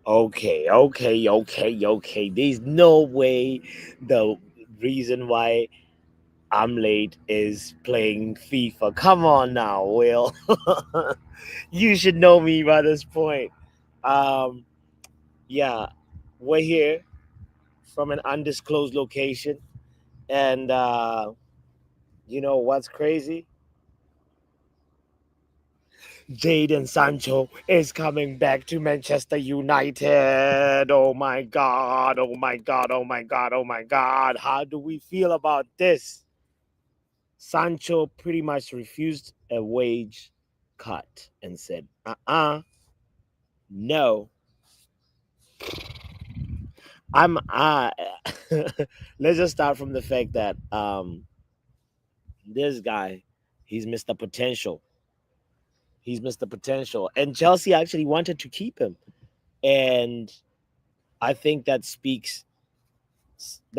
Okay. There's no way the reason why I'm late is playing FIFA. Come on now, Will. You should know me by this point. Um, yeah, we're here from an undisclosed location, and you know what's crazy? Jadon Sancho is coming back to Manchester United. Oh my god, oh my god, oh my god, oh my god. How do we feel about this? Sancho pretty much refused a wage cut and said, no. I'm let's just start from the fact that this guy, he's Mr. Potential. He's Mr. Potential. And Chelsea actually wanted to keep him. And I think that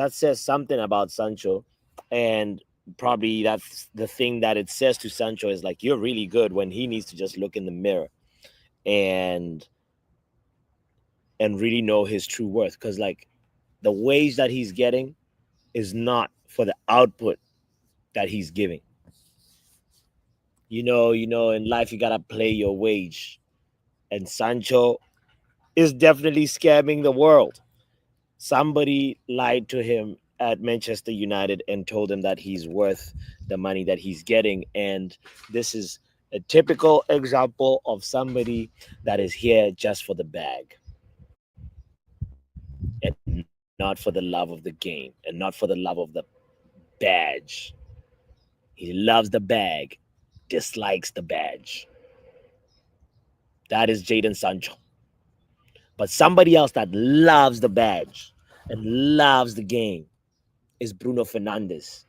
says something about Sancho, and probably that's the thing that it says to Sancho is like you're really good when he needs to just look in the mirror and really know his true worth, because like the wage that he's getting is not for the output that he's giving. In life you gotta play your wage, and Sancho is definitely scamming the world. Somebody lied to him at Manchester United and told him that he's worth the money that he's getting. And this is a typical example of somebody that is here just for the bag and not for the love of the game and not for the love of the badge. He loves the bag, dislikes the badge. That is Jadon Sancho. But somebody else that loves the badge and loves the game is Bruno Fernandes.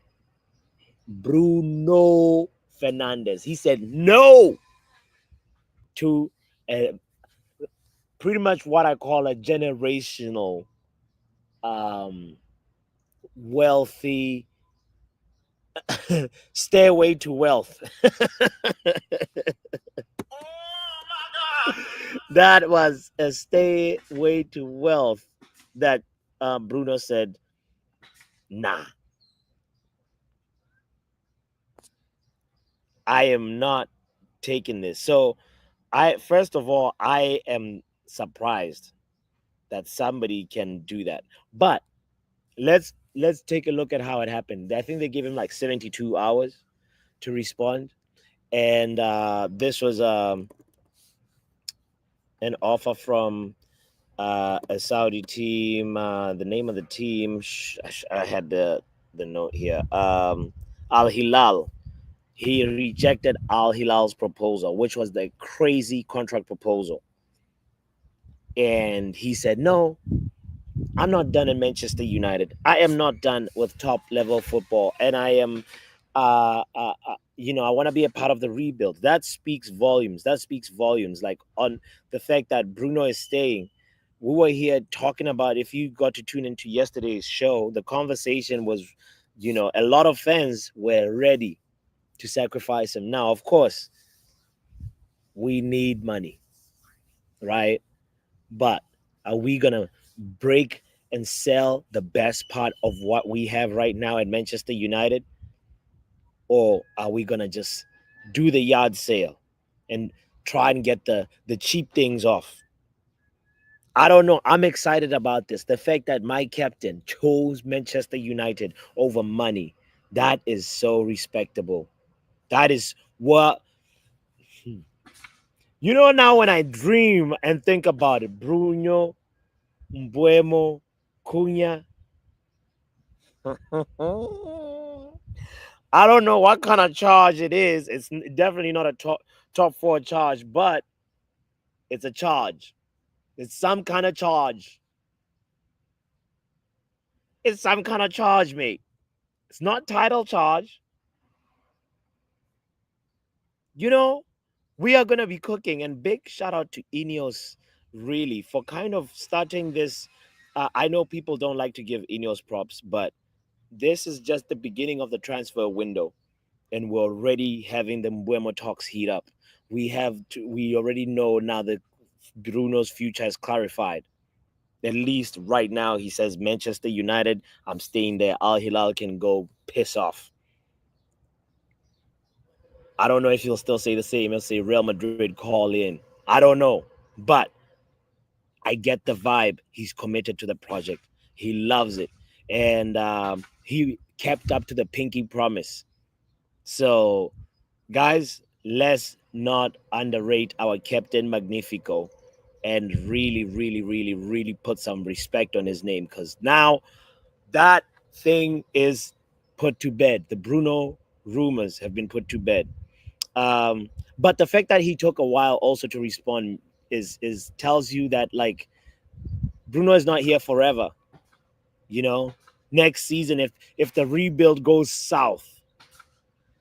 Bruno Fernandes. He said no to a, pretty much what I call a generational, um, wealthy stairway to wealth. That was a stairway to wealth that Bruno said, nah, I am not taking this. So first of all, I am surprised that somebody can do that. But let's take a look at how it happened. I think they gave him like 72 hours to respond, and this was an offer from a Saudi team. The name of the team, I had the note here. Al Hilal. He rejected Al Hilal's proposal, which was the crazy contract proposal, and he said no. I'm not done in Manchester United. I am not done with top level football, and I am, I want to be a part of the rebuild. That speaks volumes. That speaks volumes. Like on the fact that Bruno is staying. We were here talking about. If you got to tune into yesterday's show, the conversation was, a lot of fans were ready to sacrifice him. Now, of course, we need money, right? But are we gonna break and sell the best part of what we have right now at Manchester United? Or are we gonna just do the yard sale and try and get the cheap things off? I don't know. I'm excited about this. The fact that my captain chose Manchester United over money, that is so respectable. That is what now when I dream and think about it, Bruno, Mbuemo, Cunha. I don't know what kind of charge it is. It's definitely not a top four charge, but it's a charge. It's some kind of charge. It's some kind of charge, mate. It's not title charge. You know, we are gonna be cooking, and big shout out to Ineos really for kind of starting this. I know people don't like to give Ineos props, but this is just the beginning of the transfer window, and we're already having the Mbuemo talks heat up. We already know now the Bruno's future is clarified. At least right now, he says Manchester United, I'm staying there. Al Hilal can go piss off. I don't know if he'll still say the same. He'll say Real Madrid call in. I don't know. But I get the vibe. He's committed to the project. He loves it. And he kept up to the pinky promise. So, guys, let's not underrate our Captain Magnifico and really, really, really, really put some respect on his name, because now that thing is put to bed. The Bruno rumors have been put to bed. But the fact that he took a while also to respond is tells you that, like, Bruno is not here forever. You know, next season, if the rebuild goes south,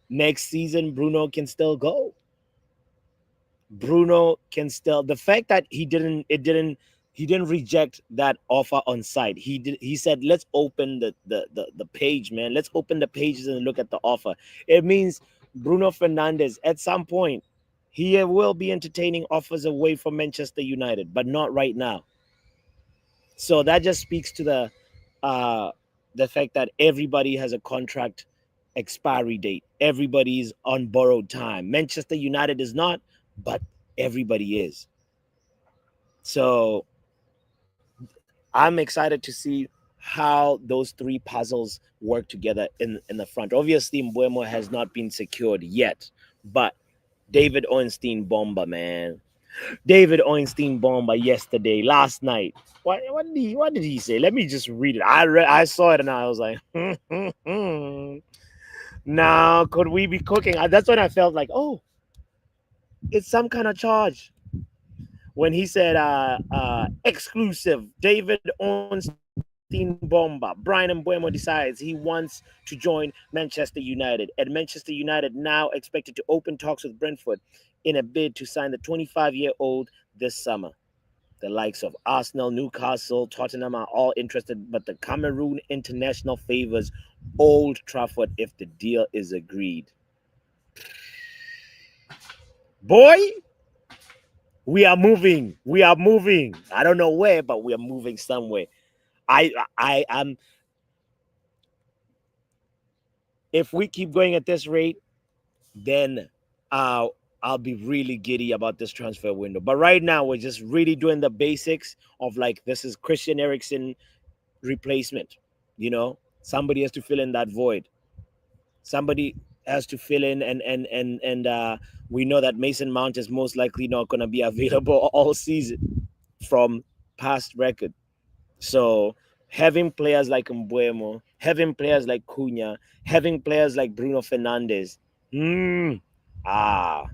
next season Bruno can still go. Bruno can still, the fact that he didn't reject that offer on site. He said, let's open the page, man. Let's open the pages and look at the offer. It means Bruno Fernandes at some point he will be entertaining offers away from Manchester United, but not right now. So that just speaks to uh the fact that everybody has a contract expiry date. Everybody's on borrowed time. Manchester United is not, but everybody is. So I'm excited to see how those three puzzles work together in the front. Obviously, Mbuemo has not been secured yet, but David Ornstein bomba, man. David Ornstein bomba yesterday, last night. What did he say? Let me just read it. I saw it and I was like, now could we be cooking? That's when I felt like, oh, it's some kind of charge. When he said exclusive, David Ornstein bomba, Brian Mbuemo decides he wants to join Manchester United. And Manchester United now expected to open talks with Brentford in a bid to sign the 25-year-old this summer. The likes of Arsenal, Newcastle, Tottenham are all interested, but the Cameroon international favors Old Trafford if the deal is agreed. Boy, we are moving. We are moving. I don't know where, but we are moving somewhere. I am. If we keep going at this rate, then I'll be really giddy about this transfer window. But right now, we're just really doing the basics of, like, this is Christian Eriksen replacement. Somebody has to fill in that void. Somebody has to fill in, and we know that Mason Mount is most likely not going to be available all season from past record. So having players like Mbuemo, having players like Cunha, having players like Bruno Fernandes, ah,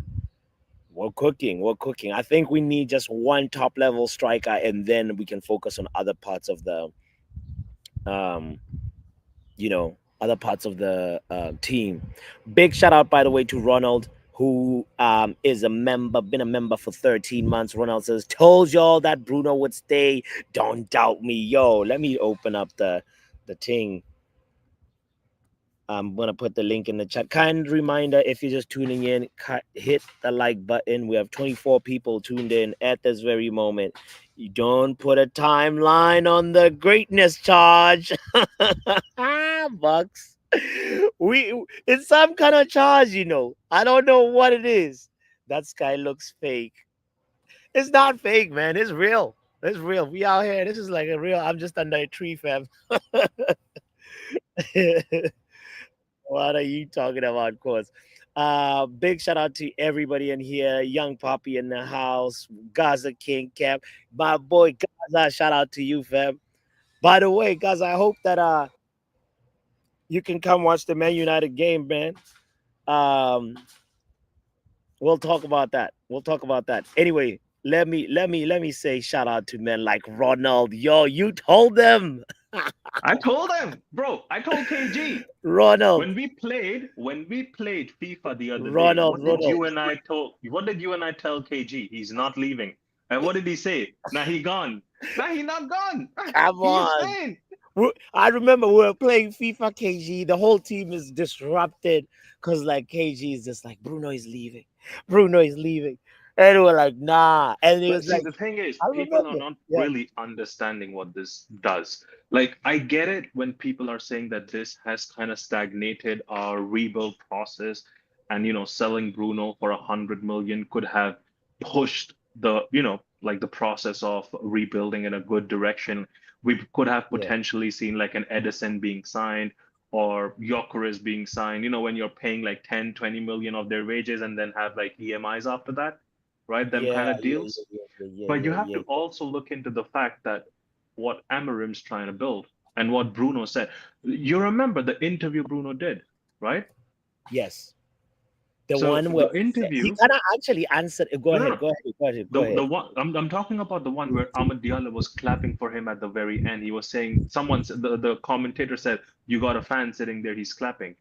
we're cooking. We're cooking. I think we need just one top level striker, and then we can focus on other parts of the, um, other parts of the team. Big shout out, by the way, to Ronald, who is a member, been a member for 13 months. Ronald says, told y'all that Bruno would stay. Don't doubt me. Yo, let me open up the thing. I'm gonna put the link in the chat. Kind reminder: if you're just tuning in, hit the like button. We have 24 people tuned in at this very moment. You don't put a timeline on the greatness charge, Bucks. It's some kind of charge, I don't know what it is. That sky looks fake. It's not fake, man. It's real. It's real. We out here. This is like a real. I'm just under a tree, fam. What are you talking about, of course? Big shout out to everybody in here. Young Poppy in the house. Gaza King Cap. My boy Gaza, shout out to you, fam. By the way, guys, I hope that you can come watch the Man United game, man. Um, we'll talk about that. We'll talk about that. Anyway, let me say shout out to men like Ronald. Yo, you told them. I told him, bro. I told KG Ronald. when we played FIFA the other day. Ronald. What did you and I tell KG? He's not leaving. And what did he say? Now he gone. Now he not gone. Come He is on. staying. I remember we were playing FIFA KG. The whole team is disrupted because, like, KG is just like, Bruno is leaving. Bruno is leaving. And we were like, nah. And he But was see, like, the thing is, I people are remember. not Yeah, really understanding what this does. Like, I get it when people are saying that this has kind of stagnated our rebuild process, and selling Bruno for 100 million could have pushed the, like the process of rebuilding in a good direction. We could have yeah, potentially seen like an Edison being signed or Gyökeres being signed, when you're paying like 10, 20 million of their wages and then have like EMIs after that, right? Them yeah, kind of yeah, deals. yeah, yeah, yeah, But you yeah, have yeah, to yeah. also look into the fact that what Amarim's trying to build and what Bruno said. You remember the interview Bruno did, right? Yes. The So one where the he interview, kind of actually answered. Go no, no, ahead, no. go ahead, go ahead, go The ahead. one I'm talking about the one where Ahmad Diallo was clapping for him at the very end. He was saying the commentator said, "You got a fan sitting there, he's clapping."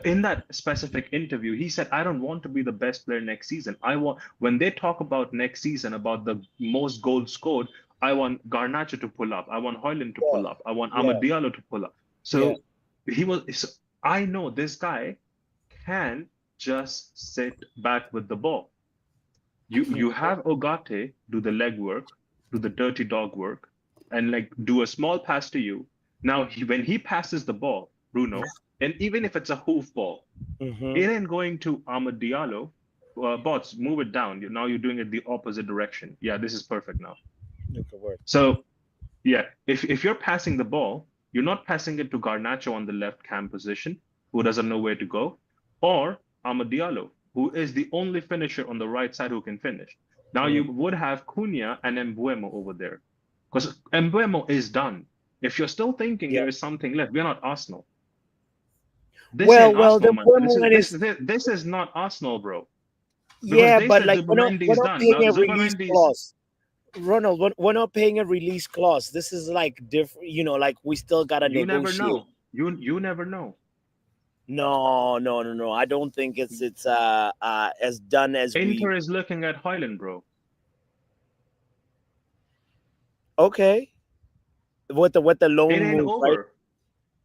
In that specific interview, he said, I don't want to be the best player next season. I want, when they talk about next season, about the most goals scored, I want Garnacho to pull up. I want Hoyland to Yeah, pull up. I want yeah, Amad Diallo to pull up. yeah. So I know this guy can just sit back with the ball. You have Ogate do the leg work, do the dirty dog work, and like do a small pass to you. Now when he passes the ball, Bruno, and even if it's a hoof ball, Mm-hmm. it ain't going to Amad Diallo. Bots, move it down. Now you're doing it the opposite direction. Yeah, this is perfect now. Okay, word. So yeah, if you're passing the ball, you're not passing it to Garnacho on the left cam position, who doesn't know where to go, or Amad Diallo, who is the only finisher on the right side who can finish. Now Mm. you would have Cunha and Mbuemo over there, because Mbuemo is done. If you're still thinking Yeah. there is something left, we're not Arsenal. This ain't Well, Arsenal, the man. Mbuemo This is one this is, this, this is not Arsenal, bro. Because yeah, they but said like Zubimendi we're is not done. paying Now a release Zubimendi's clause. Ronald, we're not paying a release clause. This is like different. Like we still gotta you never negotiate. know. You never know. No, no, no, no. I don't think it's as done as we. Inter is looking at Hoyland, bro. Okay, with the It loan ain't move, right? over.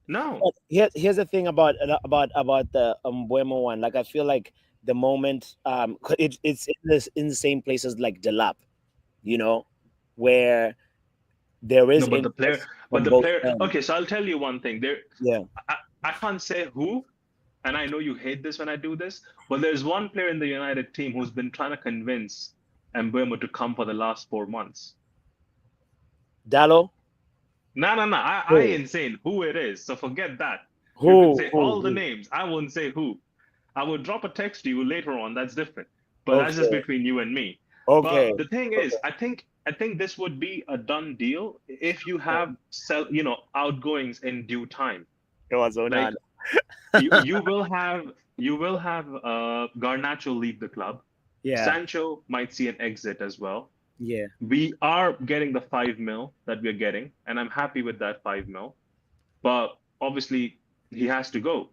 No. But here's the thing about the Mbuemo one. Like I feel like the moment it's in the same places like Delap, you know, where there No, is but the player, interest but from the both player. ends. Okay, so I'll tell you one thing. Yeah. I, I can't say who, and I know you hate this when I do this, but there's one player in the United team who's been trying to convince Mbuemo to come for the last 4 months. Dallo? No, no, no. I Who? ain't saying who it is, so forget that. You can Who? say Who? all the Who? names. I won't say who. I will drop a text to you later on. That's different. But that's just Okay. between you and me. Okay. But the thing Okay. is, I think this would be a done deal if you have outgoings in due time. It was Like Onana. you will have Garnacho leave the club. Yeah. Sancho might see an exit as well. Yeah. We are getting the 5 mil that we're getting, and I'm happy with that 5 mil. But obviously, he has to go.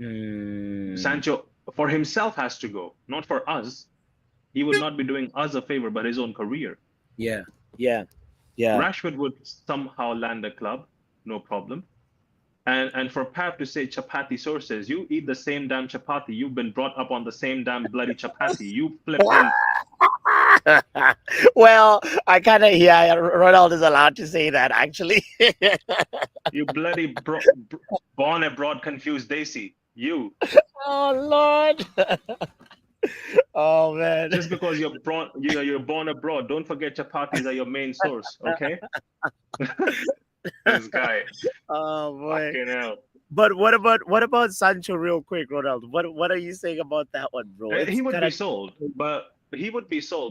Mm, Sancho, for himself, has to go, not for us. He would not be doing us a favor, but his own career. yeah. Yeah. Yeah. Rashford would somehow land a club, no problem. And for Pep to say chapati sources, you eat the same damn chapati. You've been brought up on the same damn bloody chapati. You flipping, Well, I kind of yeah. Ronald is allowed to say that actually. you bloody born abroad confused Daisy. You Oh Lord. Oh man. just because you're born abroad, don't forget chapatis are your main source. Okay, this guy, Oh boy. fucking hell. But what about Sancho real quick, Ronald? What are you saying about that one, bro? He It's would kind be of sold,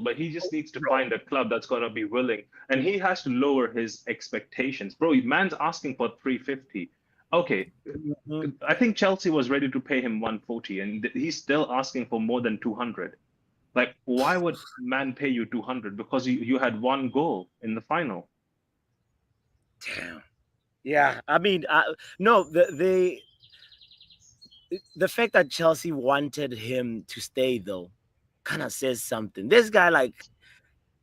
but he just needs to find a club that's gonna be willing, and he has to lower his expectations, bro. Man's asking for 350. Okay, I think Chelsea was ready to pay him 140, and he's still asking for more than 200. Like, why would man pay you 200? Because you had one goal in the final. damn. Yeah, I mean, no, the fact that Chelsea wanted him to stay though, kind of says something. This guy, like,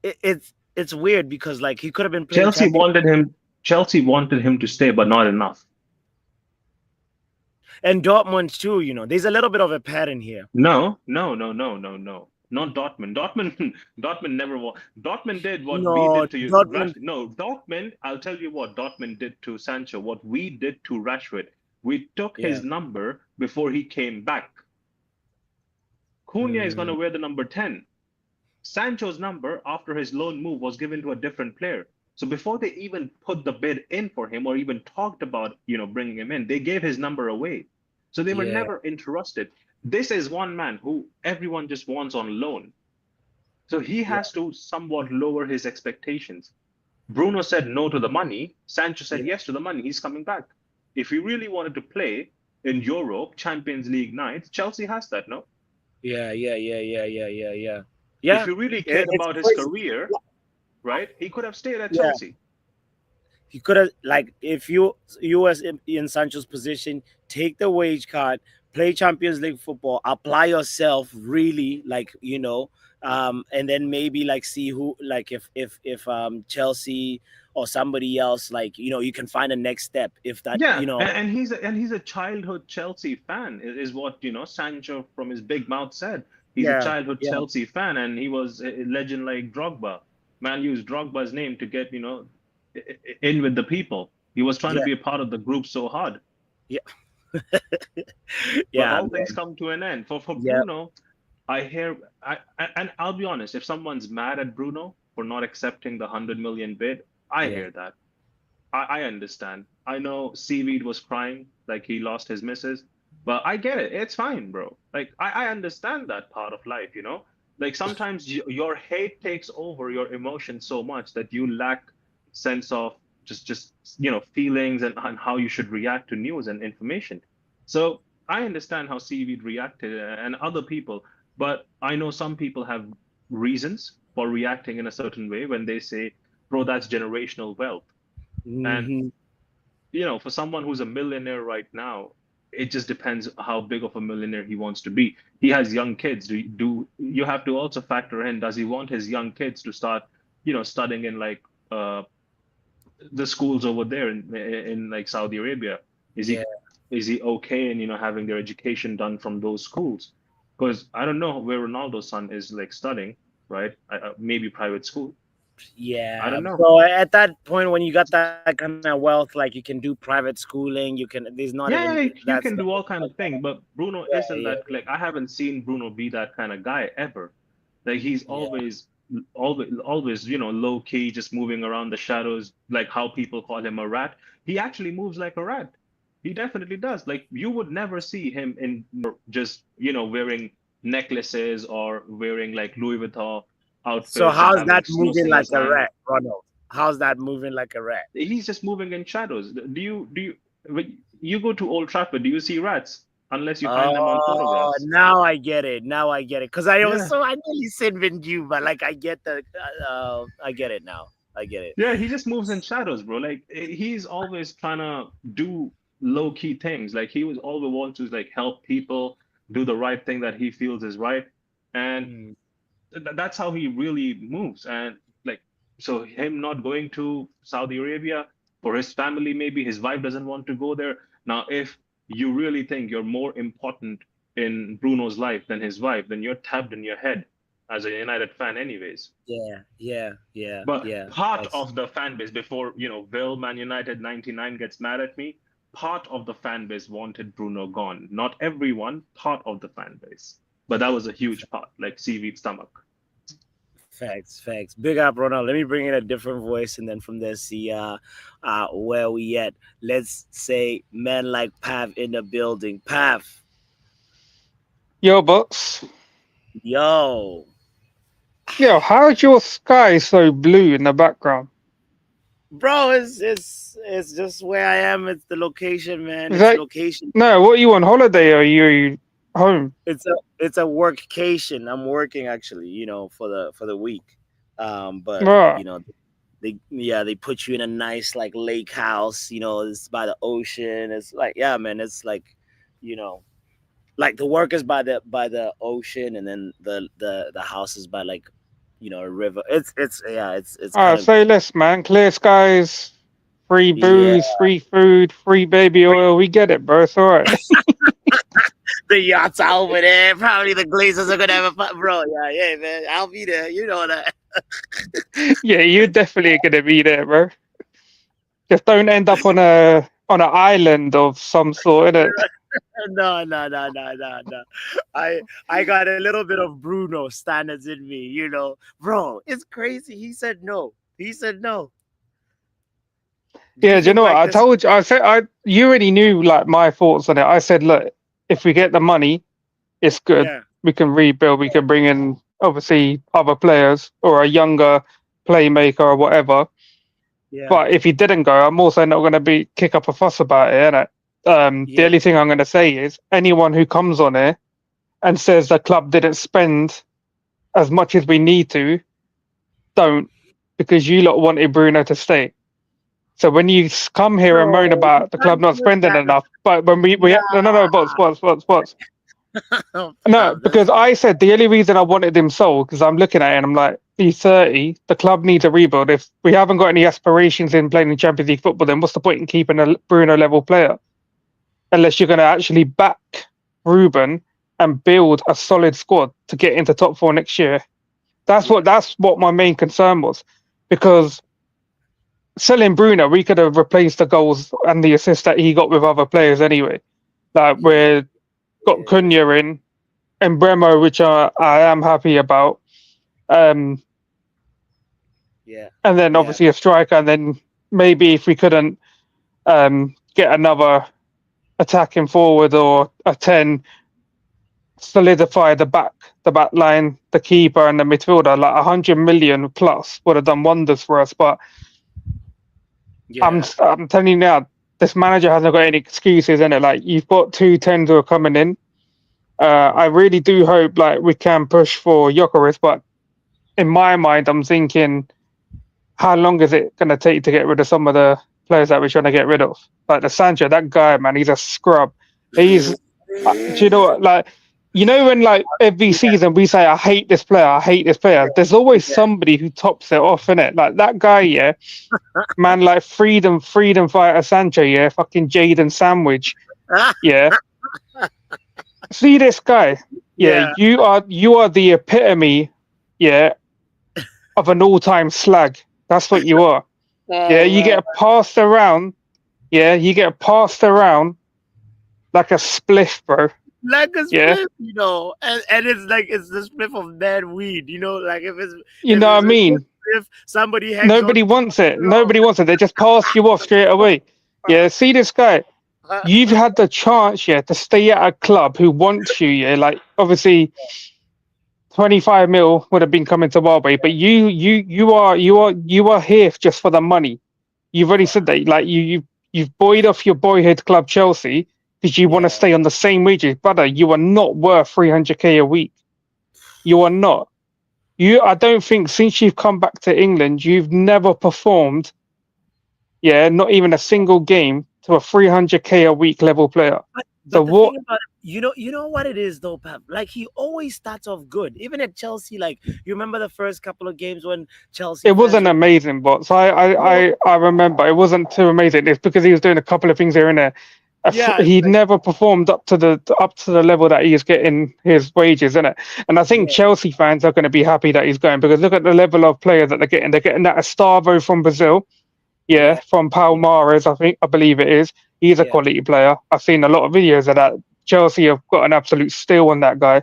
it's weird because like he could have been playing Chelsea champion wanted him. Chelsea wanted him to stay, but not enough. and Dortmund too. There's a little bit of a pattern here. No, no, no, no, no, no. not Dortmund. Dortmund, Dortmund never won. Dortmund did what we No, did to you. Dortmund. No, Dortmund. I'll tell you what Dortmund did to Sancho. What we did to Rashford. We took Yeah. his number before he came back. Cunha is going to Mm, wear the number 10. Sancho's number after his loan move was given to a different player. So before they even put the bid in for him or even talked about, bringing him in, they gave his number away. So they were yeah. never interested. This is one man who everyone just wants on loan. So he Yeah. has to somewhat lower his expectations. Bruno said no to the money. Sancho said Yeah. yes to the money. He's coming back. If he really wanted to play in Europe, Champions League nights, Chelsea has that, no? Yeah. Yeah. Yeah. Yeah. Yeah. Yeah. Yeah. If Yeah. he really cared It's about his crazy. career, right, he could have stayed at Yeah. Chelsea. You could have, like, if you was in Sancho's position, take the wage card, play Champions League football, apply yourself really, like, and then maybe like see who, like, if Chelsea or somebody else, like, you can find a next step if that, Yeah, and he's a childhood Chelsea fan, is what Sancho from his big mouth said. He's a yeah, childhood yeah, Chelsea fan, and he was a legend like Drogba. Man used Drogba's name to get in with the people. He was trying to yeah, be a part of the group so hard, yeah, but yeah, all things man, come to an end. For yeah, Bruno, I hear, and I'll be honest, if someone's mad at Bruno for not accepting the 100 million bid, I yeah, hear that. I understand. I know Seaweed was crying like he lost his missus, but I get it. It's fine, bro. Like I understand that part of life. Like sometimes your hate takes over your emotions so much that you lack sense of just feelings and how you should react to news and information. So I understand how Seaweed reacted and other people, but I know some people have reasons for reacting in a certain way when they say, bro, that's generational wealth. And hmm, for someone who's a millionaire right now, it just depends how big of a millionaire he wants to be. He has young kids. Do you have to also factor in, does he want his young kids to start, studying in like the schools over there in like Saudi Arabia? Is yeah. he is he okay in, having their education done from those schools? Because I don't know where Ronaldo's son is like studying, right? Maybe private school. I Yeah, don't know. so at that point, when you got that kind of wealth, like, you can do private schooling, you can. There's not even Yeah, that's you not can do all kind like of that. things, but Bruno Yeah, isn't yeah, that. Like I haven't seen Bruno be that kind of guy ever. Like he's yeah, always, low key, just moving around the shadows, like how people call him a rat. He actually moves like a rat. He definitely does. Like you would never see him in just, wearing necklaces or wearing like Louis Vuitton So outfits and how's having that slow moving like singer's a hand. rat, Ronald? How's that moving like a rat? He's just moving in shadows. When you go to Old Trafford, do you see rats unless you find them on Oh, photographs? now I get it. Now I get it. Because Yeah, I nearly said Vinju, but like I get the, I get it now. I get it. yeah, he just moves in shadows, bro. Like he's always trying to do low key things. Like he was always wants to like help people do the right thing that he feels is right, and Mm. that's how he really moves. And like, so him not going to Saudi Arabia for his family, maybe his wife doesn't want to go there. Now, if you really think you're more important in Bruno's life than his wife, then you're tapped in your head as a United fan, anyways. Yeah, yeah, yeah, But yeah. part That's of the fan base, before, Will Man United 99 gets mad at me, part of the fan base wanted Bruno gone. Not everyone, part of the fan base. But that was a huge part, like seaweed stomach. facts, facts. Big up, Ronald. Let me bring in a different voice, and then from there, see where we at. Let's say men like Pav in the building. Pav, Yo, box. yo, Yo, how's your sky so blue in the background? bro, it's just where I am. It's the location, man. Is It's that location. no? What are you on holiday? Or are you home? It's a workcation. I'm working actually, for the week. But Right. they put you in a nice like lake house. It's by the ocean. It's like, yeah, man. It's you know, like the work is by the ocean, and then the house is by, like, a river. It's yeah. It's All kind right. of, Say less, man. Clear skies, free yeah. booze, free food, free baby oil. We get it, bro. It's all right. The yachts are over there. Probably the Glazers are gonna have a fun, bro. Yeah, yeah, man. I'll be there. You know that. Yeah, you're definitely gonna be there, bro. Just don't end up on an island of some sort, innit? No, no, no, no, no, no. I got a little bit of Bruno standards in me, bro. It's crazy. He said no. He said no. Do you Yeah, do you think know what? like I this? told you. I said you already knew like my thoughts on it. I said, look, if we get the money, it's good. Yeah, We can rebuild. We can bring in obviously other players or a younger playmaker or whatever. yeah, But if he didn't go, I'm also not going to be kick up a fuss about it. Innit? The yeah, only thing I'm going to say is anyone who comes on here and says the club didn't spend as much as we need to, don't, because you lot wanted Bruno to stay. So when you come here and moan bro. You about the club can't not use spending that. enough, but when we no no Nah, no bots. No, that's because I said the only reason I wanted him sold because I'm looking at it and I'm like, he's 30. The club needs a rebuild. If we haven't got any aspirations in playing in Champions League football, then what's the point in keeping a Bruno level player? Unless you're going to actually back Ruben and build a solid squad to get into top four next year. yeah, That's what my main concern was, because selling Bruno, we could have replaced the goals and the assists that he got with other players anyway. Like yeah, we're got yeah, Cunha in and Mbuemo, which I am happy about. Um, yeah, and then yeah, obviously a striker, and then maybe if we couldn't get another attacking forward or a 10, solidify the back line, the keeper, and the midfielder. Like 100 million plus would have done wonders for us. But yeah, I'm telling you now, this manager hasn't got any excuses in it. Like you've got two tens who are coming in. I really do hope like we can push for Jokeris, but in my mind, I'm thinking, how long is it going to take to get rid of some of the players that we're trying to get rid of? Like the Sancho, that guy, man, he's a scrub. He's, do you know what? Like, you know, when like every yeah, season we say, I hate this player, I hate this player, there's always yeah. somebody who tops it off, in it. Like that guy, yeah, man, like freedom fighter Sancho, yeah, fucking Jaden Sandwich, yeah. See this guy, yeah, Yeah. you are the epitome, yeah, of an all-time slag. That's what you are. Yeah, Oh you man. get passed around. Yeah, you get passed around like a spliff, bro. Like a Yeah, spliff, and it's like it's the spliff of bad weed, Like if it's you if know what I it's a good mean. spliff, somebody hangs on Nobody to wants it. it. Nobody wants it. They just pass you off straight away. Yeah, see this guy. You've had the chance, yeah, to stay at a club who wants you. Yeah, like obviously 25 mil would have been coming to Huawei, but you are here just for the money. You've already said that. Like you've buoyed off your boyhood club Chelsea because you want to Yeah. stay on the same wages, brother. You are not worth 300k a week. You are not. I don't think since you've come back to England, you've never performed. Yeah, not even a single game to a 300k a week level player. So But the what? thing about it, you know what it is though, Pep. Like he always starts off good. Even at Chelsea, like you remember the first couple of games when Chelsea It fans wasn't were amazing, but so no, I remember it wasn't too amazing. It's because he was doing a couple of things here and there. yeah, He never performed up to the level that he is getting his wages in it. And I think yeah, Chelsea fans are going to be happy that he's going because look at the level of player that they're getting. They're getting that Estavo from Brazil, yeah, yeah, from Palmares, I believe it is. He's a yeah. quality player. I've seen a lot of videos of that. Chelsea have got an absolute steal on that guy.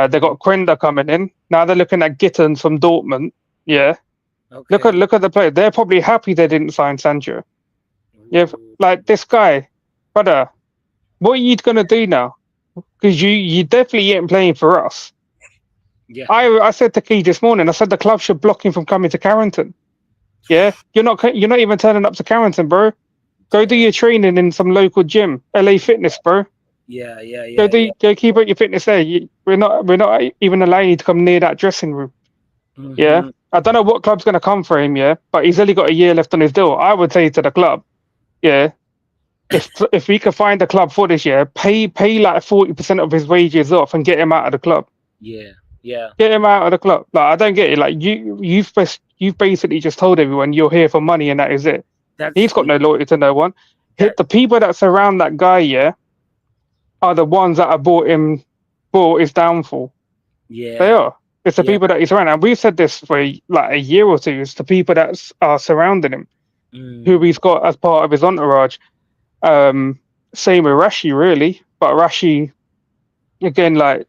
They Hmm. got Quenda coming in. Now they're looking at Gittins from Dortmund. Yeah, look at Okay. look at the player. They're probably happy they didn't sign Sancho. Yeah, Ooh. like this guy, brother. What are you gonna do now? Because you definitely ain't playing for us. Yeah, I said to Key this morning. I said the club should block him from coming to Carrington. Yeah, you're not even turning up to Carrington, bro. Go do yeah, your training in some local gym, LA Fitness, bro. yeah, yeah, Go yeah, do yeah. go keep up your fitness there. We're not even allowing you to come near that dressing room. Yeah, Hmm. I don't know what club's gonna come for him. Yeah, but he's only got a year left on his deal. I would say to the club, yeah, if we could find a club for this year, pay like 40% of his wages off and get him out of the club. Yeah, yeah. Get him out of the club. Like I don't get it. Like you've basically just told everyone you're here for money and that is it. He's That's got no loyalty to no one. that. Hit the people that surround that guy. Yeah, are the ones that have brought his downfall. They Yeah, are. It's the yeah. people that he's around. And we've said this for like a year or two. It's the people that are surrounding him, who Mm. he's got as part of his entourage. Um, Same with Rashi, really. But Rashi, again, like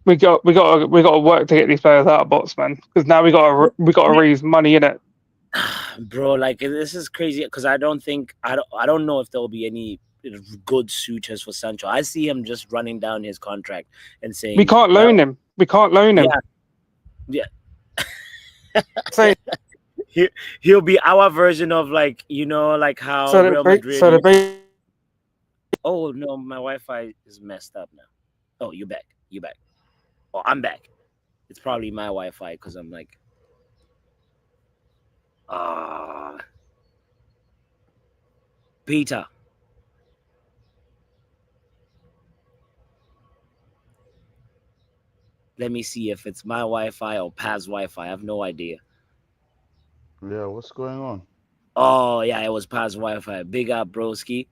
we got to work to get these players out of box, man. Because now we got to raise money in it. Bro, like this is crazy because I don't know if there'll be any good sutures for Sancho. I see him just running down his contract and We saying, can't loan "Well, him. We can't loan him. yeah, yeah." Say he he'll be our version of like like how so the Real Madrid so the used. base Oh no, my Wi-Fi is messed up now. Oh, you back? You back? Oh, I'm back. It's probably my Wi-Fi because I'm like, ah, Peter. Let me see if it's my Wi-Fi or Paz Wi-Fi. I have no idea. Yeah, what's going on? Oh yeah, it was Paz Wi-Fi. Big up, broski.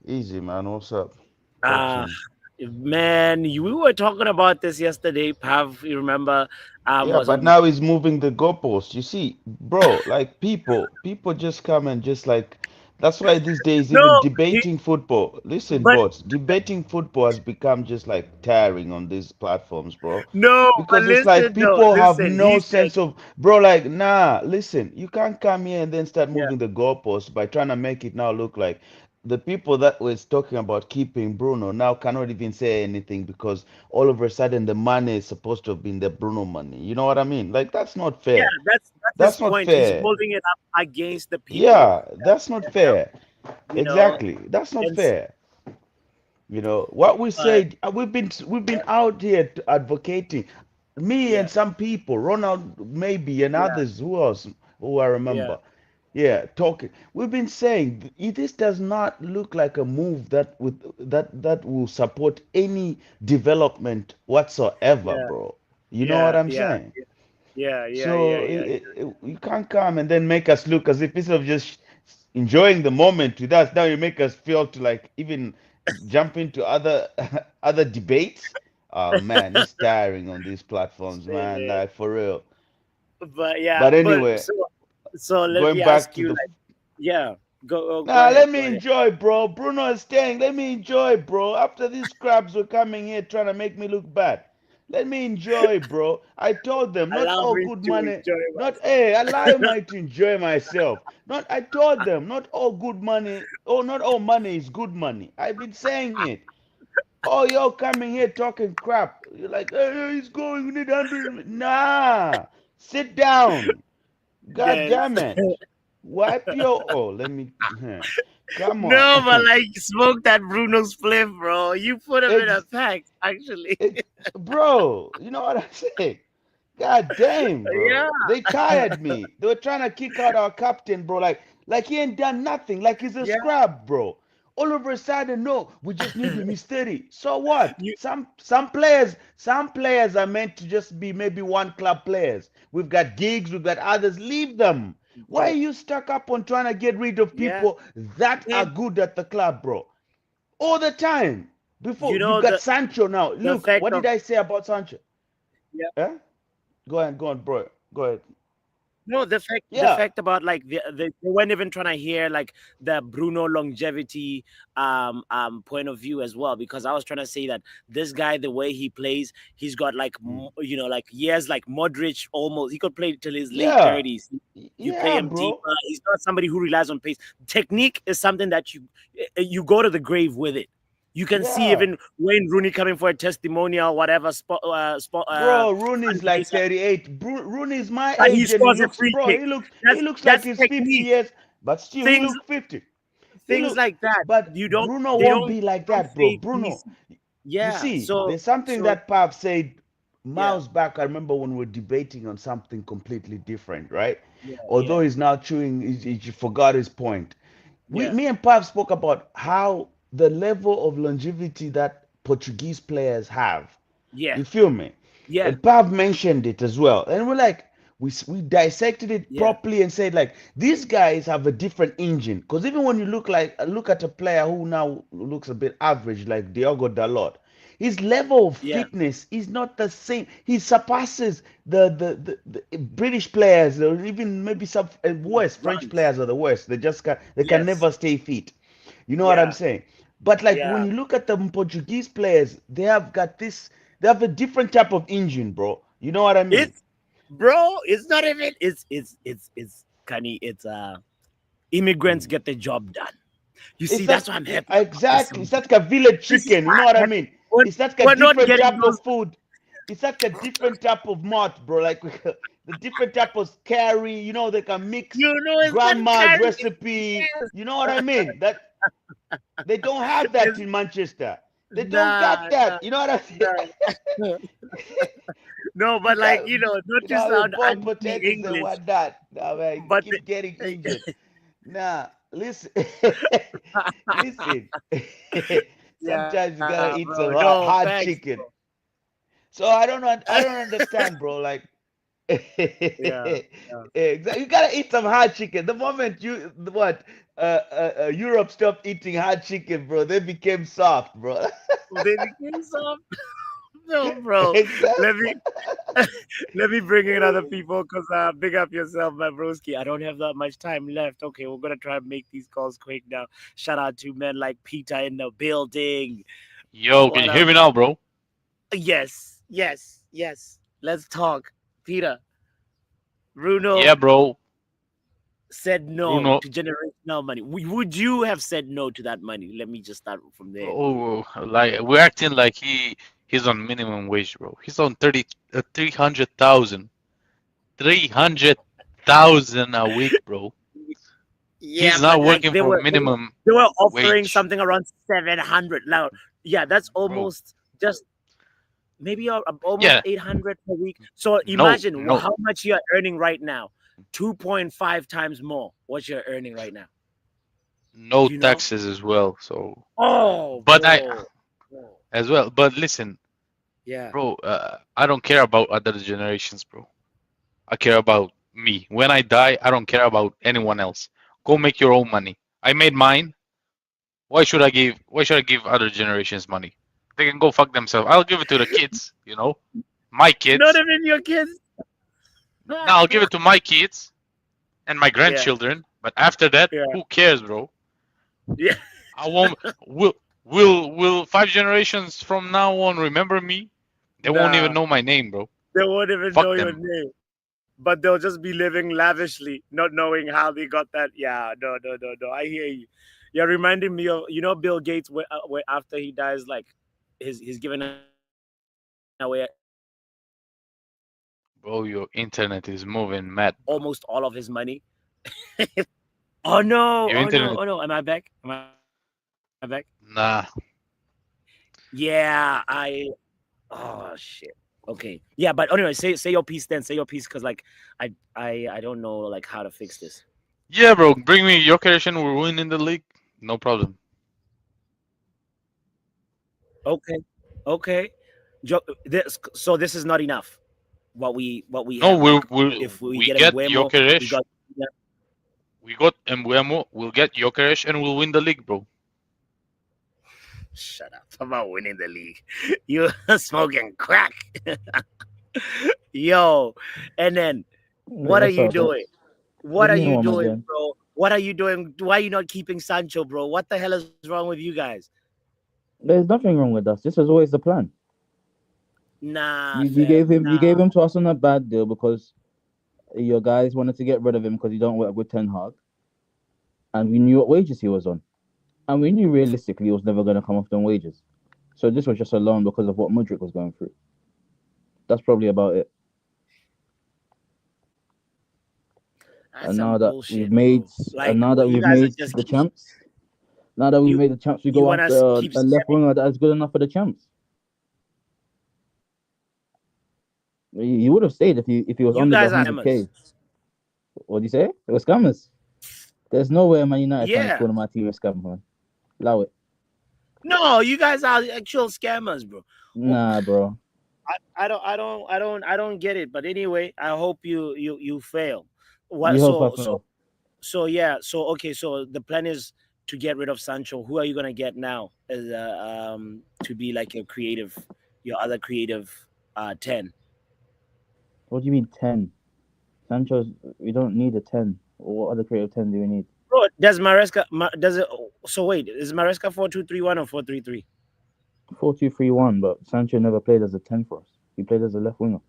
Easy, man. What's up? Talk to Ah, me. man, we were talking about this yesterday. Pav, you remember? Yeah, Was but on. now he's moving the goalpost. You see, bro, like people just come and just like that's why these days even No, debating football. Listen, but bots, debating football has become just like tiring on these platforms, bro. no, but Because it's like listen though. people have Listen, no he said, sense of, bro, like, nah, listen, you can't come here and then start yeah, moving the goalpost by trying to make it now look like the people that was talking about keeping Bruno now cannot even say anything because all of a sudden the money is supposed to have been the Bruno money. You know what I mean? Like that's not yeah. fair. That's his That's not point. He's fair. holding it up against the people. Yeah, that's not Yeah, fair. you know, Exactly. That's not and s- fair. You know what we but said. We've been out here advocating. Me yeah, and some people, Ronald maybe and yeah, others who else who I yeah, remember. Yeah, talking. We've been saying this does not look like a move that will support any development whatsoever, yeah, bro. You know what yeah, I'm yeah, saying? yeah, yeah, yeah, So yeah. you can't come and then make us look as if instead of just enjoying the moment with us, now you make us feel to like even jump into other other debates. Oh man, it's tiring on these platforms, Same man. here. Like for real. But yeah, But but anyway, so let going me back ask to you, the like, yeah, go Nah, ahead, let go me ahead. enjoy, bro. Bruno is staying. Let me enjoy, bro. After these crabs were coming here trying to make me look bad. Let me enjoy, bro. I told them not Allow all me good to money. enjoy Not myself. hey, allow me to enjoy myself. Not I told them not all good money. Oh, not all money is good money. I've been saying it. Oh, you're coming here talking crap. You're like, hey, he's going. We need 100. Nah, sit down. God Yes. damn it. Wipe your. Oh, let me. Come on. No, but like smoke that Bruno spliff, bro. You put him in a Ex- pack, actually. bro, you know what I say? God damn, Yeah, bro. They tired me. They were trying to kick out our captain, bro. Like he ain't done nothing. Like he's a yeah. scrub, bro. All of a sudden, no, we just need him. He's steady. So what? You Some players are meant to just be maybe one club players. We've got gigs, we've got others. Leave them. Why bro. are you stuck up on trying to get rid of Yeah. people that are And good at the club, bro? All the time. you Before you've know got Sancho now. the Look, effect what of did I say about Sancho? yeah. Eh? Go on, bro. Go ahead. No, the Yeah, fact about like they weren't even trying to hear like the Bruno longevity point of view as well, because I was trying to say that this guy, the way he plays, he's got like mm, like years like Modric, almost he could play till his late yeah, 30s. You play yeah, him bro. deeper. He's not somebody who relies on pace. Technique is something that you go to the grave with it. You can see Yeah, even Wayne Rooney coming for a testimonial, whatever bro. Rooney's like fundraiser, 38. Rooney's my but he age, and he scores a looks, free bro. kick. He looks like That's he's 50 technique. years, but still he Things look 50. He things look, like that. but You don't Bruno they won't don't be like don't that, bro. fake Bruno, easy. you Yeah. see, So there's something so that Pav said yeah, miles back. I remember when we were debating on something completely different, right? yeah, Although yeah, he's now chewing, he forgot his point. yeah, Me and Pav spoke about how the level of longevity that Portuguese players have. yeah, You feel me? yeah, And Pav mentioned it as well. And we're like, we dissected it Yeah. properly and said like these guys have a different engine. Because even when you look at a player who now looks a bit average like Diogo Dalot, his level of Yeah. fitness is not the same. He surpasses the British players, or even maybe some worse. French Runs. players are the worst. They can Yes. never stay fit. You know what I'm Yeah. saying? But like when Yeah. you look at the Portuguese players, they have got this. They have a different type of engine, bro. You know what I mean? It's bro. It's not even. It's Kani. It's immigrants Mm. get the job done. You see, It's that's not why I'm happy about this. exactly. It's not like a village This is chicken. You why know what I'm I happy. mean? We're, It's not like a we're not different getting type those. of food. It's like a different type of malt, bro. Like the different type of curry. You know, they can mix You know, it's not grandma's carrying. recipe. You know what I mean? That they don't have that It's in Manchester. They don't got nah, that. You know what I mean? nah. No, You but like got, not you to know, sound boiled potatoes and anti-English, whatnot. No, man, you but keep getting the, injured. Nah, listen, listen. yeah, Sometimes you bro. gotta eat some No, hard, thanks, hard bro. chicken. So I don't know. I don't understand, bro. Like, Yeah, yeah. exactly. You gotta eat some hard chicken. The moment Europe stopped eating hard chicken, bro, they became soft, bro. They became soft. No, bro. Let Exactly. me let me bring in other people because big up yourself, my broski. I don't have that much time left. Okay, we're gonna try and make these calls quick now. Shout out to men like Peter in the building. Yo, can What you hear up? me now, bro? Yes, yes, yes. Let's talk. Peter, Bruno Yeah, bro. said no Bruno. to generational money. Would you have said no to that money? Let me just start from there. Oh, like we're acting like he's on minimum wage, bro. He's on 300,000. 300,000 a week, bro. Yeah, He's not but like working for minimum they were offering wage, something around 700. Now, yeah, that's bro. almost just maybe almost Yeah, 800 per week. So no, imagine no, how much you're earning right now. 2.5 times more what you're earning right now. no You know? taxes as well. So, Oh, but I bro. Bro. as well. But listen, Yeah. bro. I don't care about other generations, bro. I care about me. When I die, I don't care about anyone else. Go make your own money. I made mine. Why should I give other generations money? They can go fuck themselves. I'll give it to the kids, my Not kids. even your kids. Now I'll give it to my kids and my Yeah. grandchildren. But after that, Yeah. who cares, bro? Yeah. I won't. Will 5 generations from now on remember me? They won't even Nah. know my name, bro. They won't even Fuck know your them, name. But they'll just be living lavishly, not knowing how they got that. Yeah, no. I hear you. You're reminding me of Bill Gates where after he dies, like he's giving away bro. Your internet is moving mad, bro. almost all of his money. Oh no! Your Oh no! internet, Oh no! Am I back? Am I back? nah, Yeah, I. Oh shit. Okay. Yeah, but anyway, say your piece then. Say your piece because like I don't know like how to fix this. yeah, bro. Bring me your creation. We're winning the league. No problem. Okay. Okay. So this is not enough. What we No, have like if we we get get Mbuemo, we Jokeresh. got yeah. We got Mbuemo. We'll get Jokeresh and we'll win the league, bro. Shut up about winning the league. You smoking crack, yo. And then Wait, what are what's you up, bro? doing? What What do are you mean, you what am I doing, doing? bro? What are you doing? Why are you not keeping Sancho, bro? What the hell is wrong with you guys? There's nothing wrong with us. This was always the plan. Nah, You fam. gave Nah. him to us on a bad deal because your guys wanted to get rid of him because you don't work with Ten Hag, and we knew what wages he was on, and we knew realistically he was never going to come off them wages. So this was just a loan because of what Mudrik was going through. That's probably about it. That's And some now that we've bullshit, made, bro. Like, and now well, that you we've guys are made just the keep champs, now that we've you made the champs, we you go want after to keep a left scamming. winger that is good enough for the champs. He would have stayed if he was You under the guys are scammers. 100k. What do you say? It was scammers. There's no way a Man United fan is Yeah. calling my team a scam, man. Allow it. No, you guys are actual scammers, bro. Well, Nah, bro. I don't get it. But anyway, I hope you fail. What? You hope I So fail. yeah. So okay. So the plan is to get rid of Sancho. Who are you gonna get now as to be like your other creative 10? What do you mean 10? Sancho's. We don't need a 10. What other creative 10 do we need? Bro, does Maresca does it? So wait, is Maresca 4-2-3-1 or 4-3-3? 4-2-3-1. But Sancho never played as a 10 for us. He played as a left winger.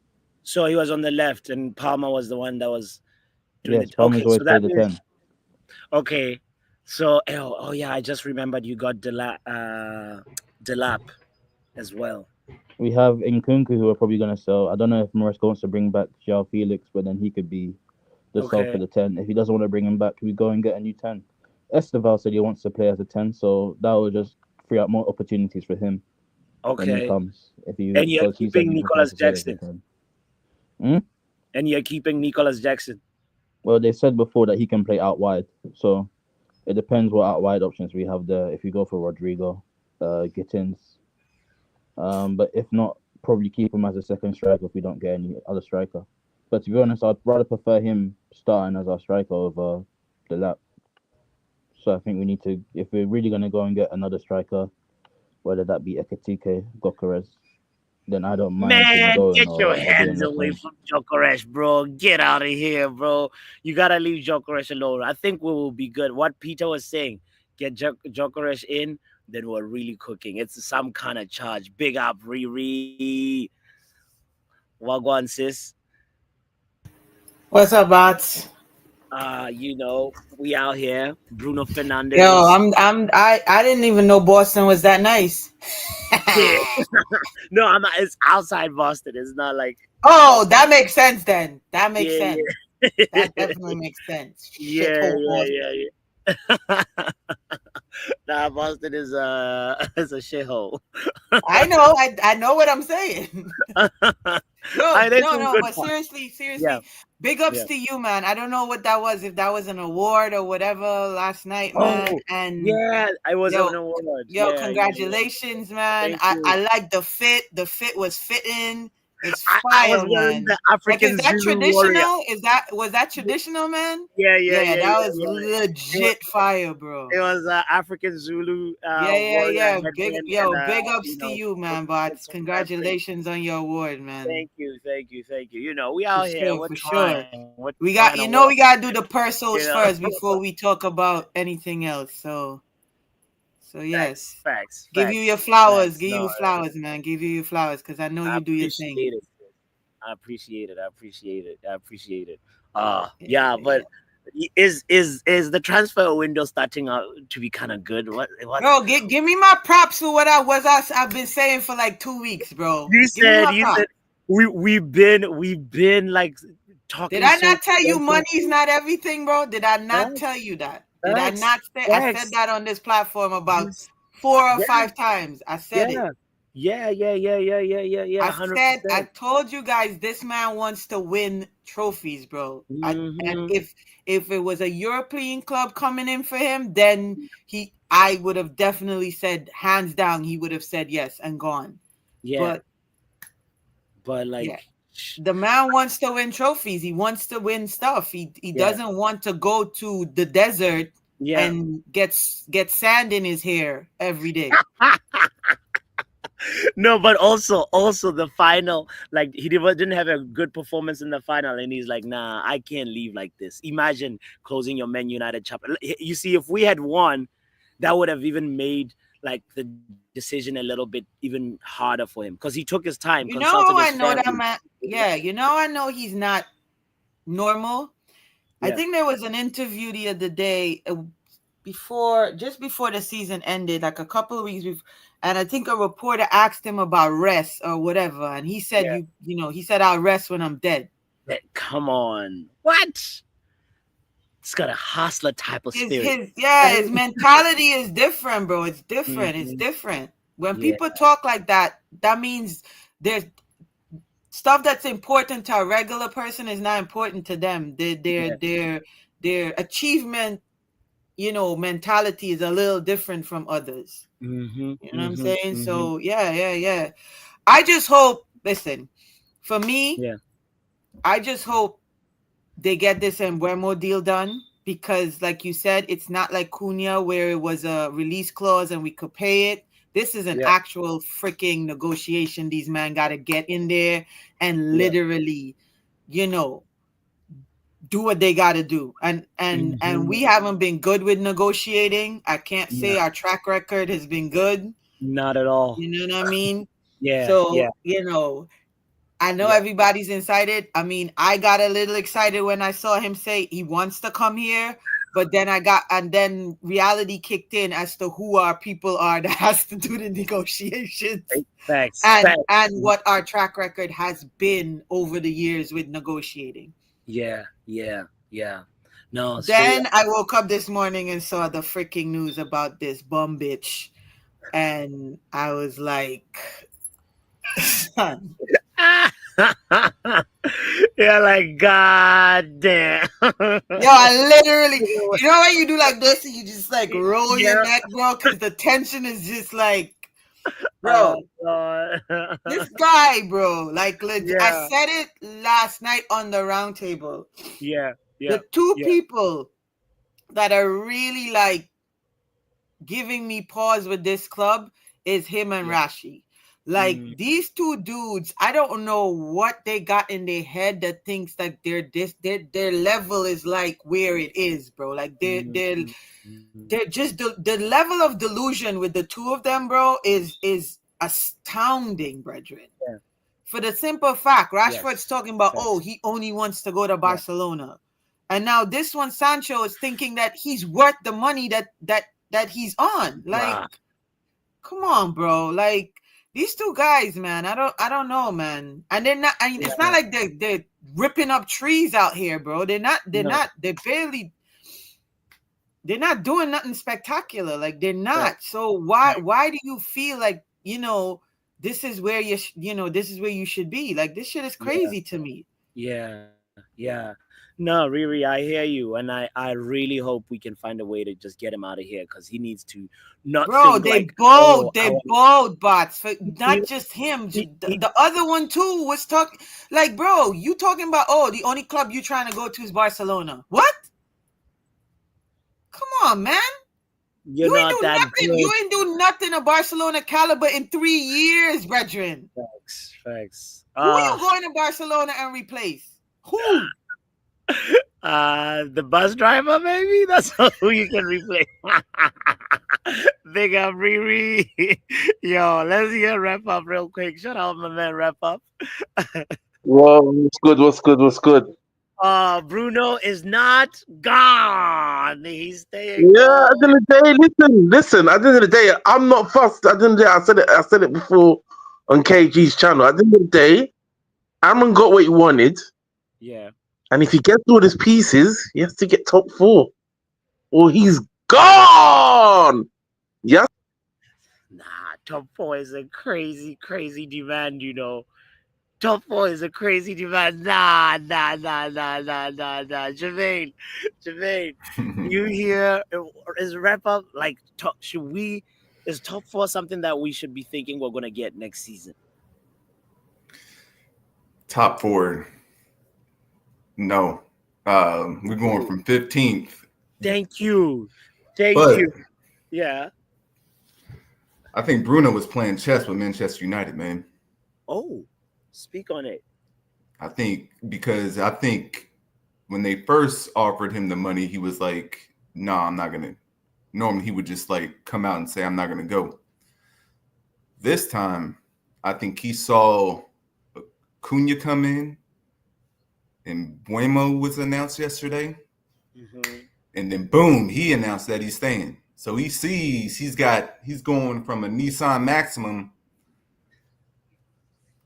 So he was on the left, and Palmer was the one that was doing Yes, it. Palmer's Okay, so always that played a means 10. okay. So oh yeah, I just remembered you got Delap as well. We have Nkunku who are probably going to sell. I don't know if Maresca wants to bring back João Felix, but then he could be the sub for Okay, the 10. If he doesn't want to bring him back, we go and get a new 10. Esteval said he wants to play as a 10, so that will just free up more opportunities for him when he okay, comes. If you and you're Because he said keeping he prefers Nicholas to play as a Jackson, 10. Hmm? and you're keeping Nicholas Jackson. Well, they said before that he can play out wide, so it depends what out wide options we have there. If you go for Rodrigo, Gittins, but if not, probably keep him as a second striker if we don't get any other striker. But to be honest, I'd rather prefer him starting as our striker over the lap. So I think we need to, if we're really gonna go and get another striker, whether that be Ekatike, Gokares, then I don't mind him Man, going get your or being hands left away wing. from Jokeresh, bro. Get out of here, bro. You gotta leave Jokeresh alone. I think we will be good. What Peter was saying, get Jokeresh in, then we're really cooking. It's some kind of charge. Big up, Riri. Wagwan, sis. What's up, bots? We out here. Bruno Fernandez Yo, was I didn't even know Boston was that nice. yeah. No, it's outside Boston. It's not like Oh, that makes sense then. That makes yeah, sense. yeah. That definitely makes sense. Yeah, Shithole Boston. yeah. Nah, Boston is is a shithole. I know. I know what I'm saying. Yo, There's some no, good but points. seriously, Yeah, big ups yeah. to you, man. I don't know what that was, if that was an award or whatever last night, man. Oh, And yeah, I was yo, an award. yo, Yeah, yeah, yeah. congratulations, man. Thank I you. like the fit. The fit was fitting. It's I was fire, wearing man. the Like, is African that Zulu warrior. traditional? Was that traditional, man? Yeah, yeah, Yeah, yeah, that yeah, was yeah. It was, legit fire, bro. it was African Zulu warrior Yeah. headband and Big ups to you, man, bots. some nice things. Congratulations on your award, man. Thank you. We For out here. sure, We're for sure. trying. We're We trying got, to we work. gotta do the You persos know, first before we talk about anything else. So yes, give you your flowers. facts. Give No, you flowers, man. Give you your flowers, because I know I you do your appreciate thing. it. I appreciate it. I appreciate it. Yeah, Yeah. but is the transfer window starting out to be kind of good? What Bro, give me my props for what I've been saying for like 2 weeks, bro. Give me my you props. said we've been like talking Did I so not tell you extensively. money's not everything, bro? Did I not tell Facts, you that? Did I not say? I said facts. that on this platform about Yes. 4 or Yeah, 5 times. I said it. yeah. I said, I 100%. told you guys, this man wants to win trophies, bro. And if it was a European club coming in for him, then I would have definitely said, hands down, he would have said yes and gone. Yeah, But like yeah, the man wants to win trophies. He wants to win stuff. He yeah, doesn't want to go to the desert yeah. and get sand in his hair every day. No, but also the final, like he didn't have a good performance in the final, and he's like, nah, I can't leave like this. Imagine closing your Man United chapter. You see, if we had won, that would have even made like the decision a little bit even harder for him, because he took his time, You know consulted how his I know that family. man? Yeah, you know I know he's not normal. I Yeah. think there was an interview the other day just before the season ended, like a couple of weeks before, and I think a reporter asked him about rest or whatever, and he said, Yeah. he said, I'll rest when I'm dead. Come on, what? It's got a hustler type of spirit. His mentality is different, bro. It's different. It's Mhm. different. When Yeah. people talk like that, that means there's stuff that's important to a regular person is not important to them. Their achievement, mentality is a little different from others. You know what I'm saying? So yeah. I just hope listen, for me, Yeah. I just hope they get this Mbuemo deal done because, like you said, it's not like Cunha where it was a release clause and we could pay it. This is an Yeah. actual freaking negotiation. These men got to get in there and literally, you know, do what they got to do. And we haven't been good with negotiating. I can't say our track record has been good. Not at all. You know what I mean? Yeah. So, Yeah. you know, I know Yeah. everybody's excited. I mean, I got a little excited when I saw him say he wants to come here, but then then reality kicked in as to who our people are that has to do the negotiations Facts. and what our track record has been over the years with negotiating. Yeah. Yeah. Yeah. No. Then I woke up this morning and saw the freaking news about this bum bitch, and I was like, son. You're like, God damn. Yo, I literally, you know when you do like this and you just like roll your neck, bro, because the tension is just like, bro, this guy, bro, like legit. I said it last night on the round table. Yeah. The two people that are really like giving me pause with this club is him and Rashi. Like these two dudes, I don't know what they got in their head that thinks that their level is like where it is, bro. Like they're just the level of delusion with the two of them, bro, is astounding, brethren. Yeah. For the simple fact, Rashford's talking about, he only wants to go to Barcelona. And now this one, Sancho, is thinking that he's worth the money that he's on. Like, come on, bro. Like, these two guys, man, I don't know, man. And they're not. I mean, it's not like they're ripping up trees out here, bro. They're not. They're barely. They're not doing nothing spectacular. Like they're not. Right. So why do you feel like this is where this is where you should be? Like this shit is crazy to me. Yeah. No, Riri, I hear you, and I really hope we can find a way to just get him out of here because he needs to not. Bro, think they like, bold bots, not just him. The other one too was talking like, bro, you talking about the only club you trying to go to is Barcelona. What? Come on, man. You ain't do nothing. You ain't do nothing of Barcelona caliber in 3 years, brethren. Facts. Who are you going to Barcelona and replace? Who? The bus driver, maybe that's who you can replace. Big up, Riri. Yo, let's get wrap up real quick. Shut up, my man. Wrap up. Well, what's good? Bruno is not gone. He's staying. Yeah, at the end of the day, listen. At the end of the day, I'm not fussed. At the end of the day, I said it before on KG's channel. At the end of the day, Amron got what he wanted. Yeah. And if he gets all his pieces, he has to get top 4. Or he's gone. Yes. Nah, top 4 is a crazy demand, Top 4 is a crazy demand. Nah. Jermaine, you hear is wrap up like is top 4 something that we should be thinking we're gonna get next season? Top 4. No. We're going from 15th. Thank you. Yeah. I think Bruno was playing chess with Manchester United, man. Oh, speak on it. I think when they first offered him the money, he was like, "No, I'm not gonna." Normally, he would just like come out and say, "I'm not gonna go." This time, I think he saw Cunha come in, and Mbuemo was announced yesterday, and then boom, he announced that he's staying. So he sees he's going from a Nissan Maximum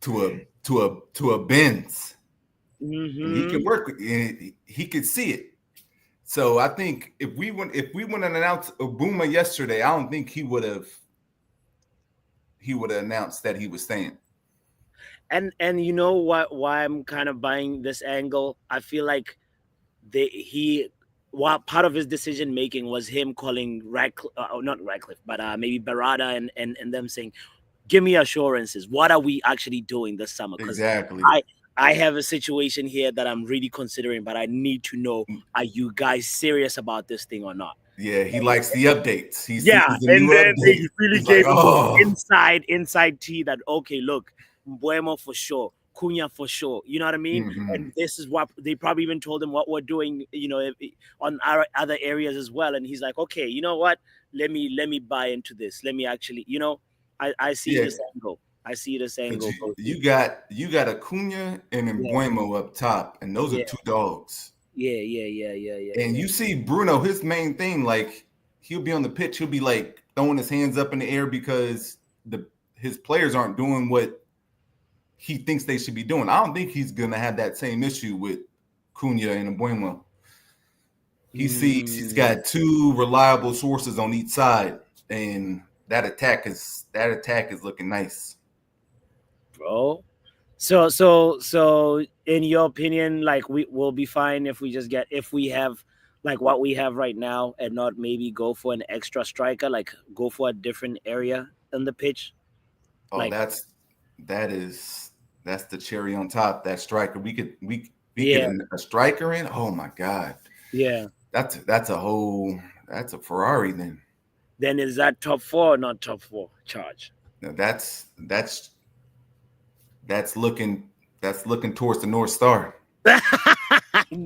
to a Benz. And he can work with it. He could see it. So I think if we wouldn't announce Mbuemo yesterday, I don't think he would have announced that he was staying. And you know what? Why I'm kind of buying this angle? I feel like part of his decision making was him calling not Radcliffe, but maybe Barada and them saying, Give me assurances. What are we actually doing this summer? Because Exactly. I have a situation here that I'm really considering, but I need to know: are you guys serious about this thing or not? Yeah, he likes the updates. He Yeah, sees the and new then they update. really He's like, gave him oh, the inside tea that okay, look, Mbuemo for sure, Cunha for sure. You know what I mean? mhm. And this is what they probably even told him what we're doing. On our other areas as well. And he's like, okay, you know what? Let me buy into this. Let me actually, I see Yeah, this angle. I see this but angle. you got Acuna and Yeah, Mbuemo up top, and those are yeah, two dogs. And yeah. you see Bruno, his main thing, like he'll be on the pitch, he'll be like throwing his hands up in the air because his players aren't doing what he thinks they should be doing. I don't think he's gonna have that same issue with Cunha and Mbuemo. He sees he's Mm, got two reliable sources on each side, and that attack is looking nice. bro. So in your opinion, like we will be fine if we have like what we have right now and not maybe go for an extra striker, like go for a different area in the pitch. Oh, Like that's the cherry on top. That striker, we get yeah, a striker in. Oh my God, yeah. that's a Ferrari then. Then is that top four or not top four charge? Now that's looking towards the North Star.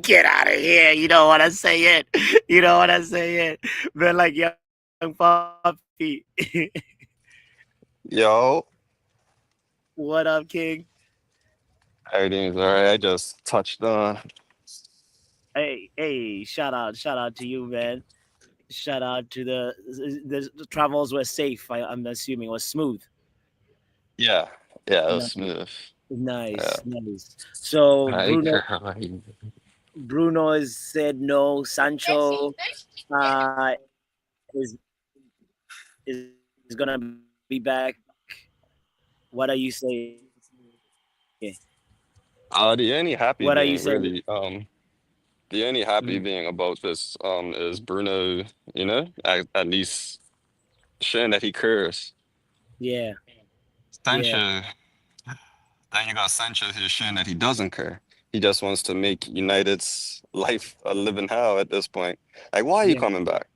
Get out of here. You don't want to say it. You don't want to say it. But like young puppy. Yo, What up, King? everything's all right. I just touched on. Hey, shout out to you, man. Shout out to the travels were safe. I'm assuming was smooth. Yeah, yeah, it was Nice, smooth. Yeah, nice. So I Bruno has said no. Sancho uh, is is gonna be back. What are you saying? the only What are happy you thing saying? really, the only happy Mhm. thing about this, is Bruno, at least showing that he cares. Yeah, yeah, Sancho, then you got Sancho who's showing that he doesn't care. He just wants to make United's life a living hell at this point. Like, why are you yeah. coming back?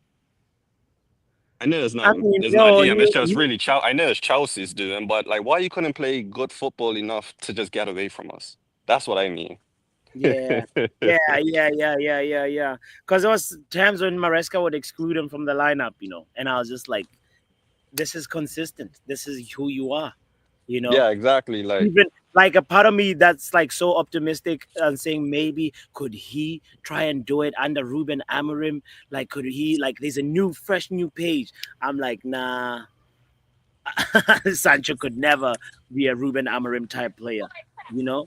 I know I mean, it's not yo, him. It's just really I know it's Chelsea's doing, but like, why you couldn't play good football enough to just get away from us? That's what I mean. yeah, yeah. Because there was times when Maresca would exclude him from the lineup, and I was just like, this is consistent. This is who you are, you know. Yeah, exactly. Like, Even like a part of me that's like so optimistic and saying maybe could he try and do it under Ruben Amorim? Like, could he like? There's a fresh new page. I'm like, nah. Sancho could never be a Ruben Amorim type player, you know.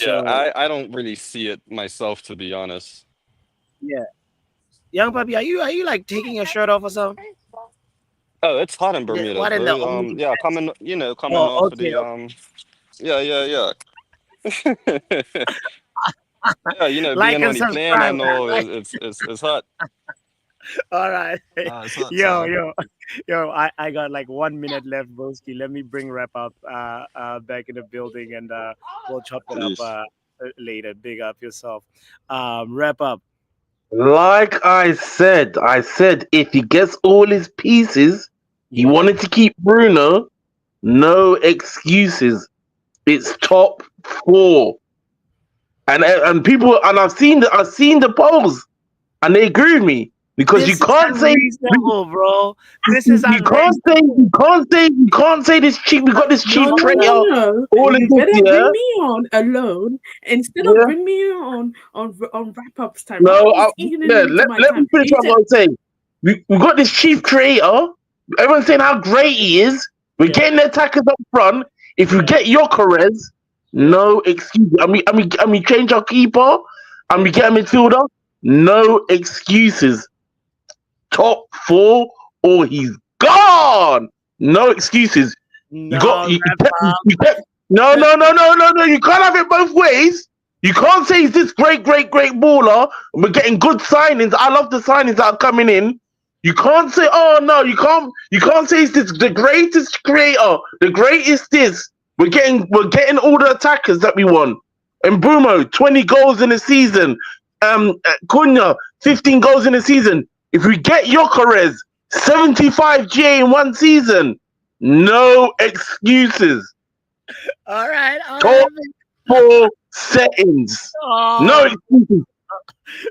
yeah, So I don't really see it myself, to be honest. yeah, young puppy, are you like taking your shirt off or something? Oh, it's hot in Bermuda, What in the bro. only? Yeah, coming Oh, off of okay, the yeah, yeah, yeah. Yeah, like being and on the plane subscribe. and all, it's hot. All right. It's hot, Yo, son. yo, yo, I got like 1 minute left, Broski. Let me bring wrap up back in the building and we'll chop it up Please. later. Big up yourself. Wrap up. Like I said if he gets all his pieces, he Yeah. wanted to keep Bruno. No excuses. It's top four, and people, and I've seen the polls, and they agree with me because you This is can't say unreasonable, bro. This is you can't say unreasonable. this cheap. We got this cheap No, no, no, traitor no. all in You this better bring year. me on alone instead of Yeah, bring me on wrap ups time. Why no, are you eating yeah. into my Let me time? finish You what said I'm saying. We got this chief creator. Everyone's saying how great he is. We're Yeah, getting the attackers up front. If you yeah, get Yokerez, yeah. no excuse. And we change our keeper, and we get a midfielder. No excuses. Top four, or he's gone. No excuses. You got No, you, you wrap kept, up. you kept, no, no, no, no, no, no. You can't have it both ways. You can't say he's this great baller. And we're getting good signings. I love the signings that are coming in. You can't say, oh no, you can't say it's the greatest creator, the greatest this. We're getting all the attackers that we want. And Bruno, 20 goals in a season. Cunha, 15 goals in a season. If we get Jokeres, 75 GA in one season, no excuses. All right, Top four settings. No excuses.